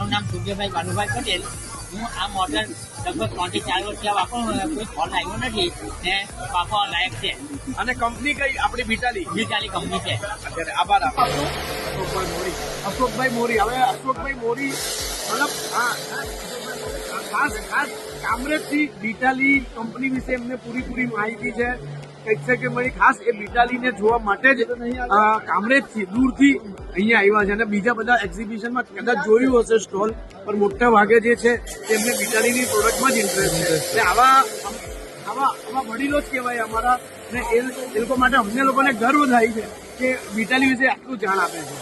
મારું નામ સૂર્યભાઈ ભાનુભાઈ પટેલ. હું આ મોટર લગભગ 3 થી 4 વર્ષથી વાપરું, કોઈ ફોલ્ટ આવ્યો નથી ને વાપરવા લાયક છે. અને કંપની કઈ આપણી વિટાલી કંપની છે. અત્યારે આભાર આપો અશોકભાઈ મોરી. હવે અશોકભાઈ મોરી મતલબ ખાસ કામરેજથી વિટાલી કંપની વિશે એમને પૂરી માહિતી છે. કંઈક છે કે મારી ખાસ એ વિટાલીને જોવા માટે જ કામરેજથી દૂરથી અહીંયા આવ્યા છે અને બીજા બધા એક્ઝિબિશનમાં કદાચ જોયું હશે સ્ટોલ, પણ મોટા ભાગે જે છે એમને વિટાલીની પ્રોડક્ટમાં જ ઇન્ટરેસ્ટ છે. એટલે આવા વડીલો જ કહેવાય અમારા, ને એ લોકો માટે અમને લોકોને ગર્વ થાય છે કે વિટાલી વિશે આટલું જાણ આપે છે.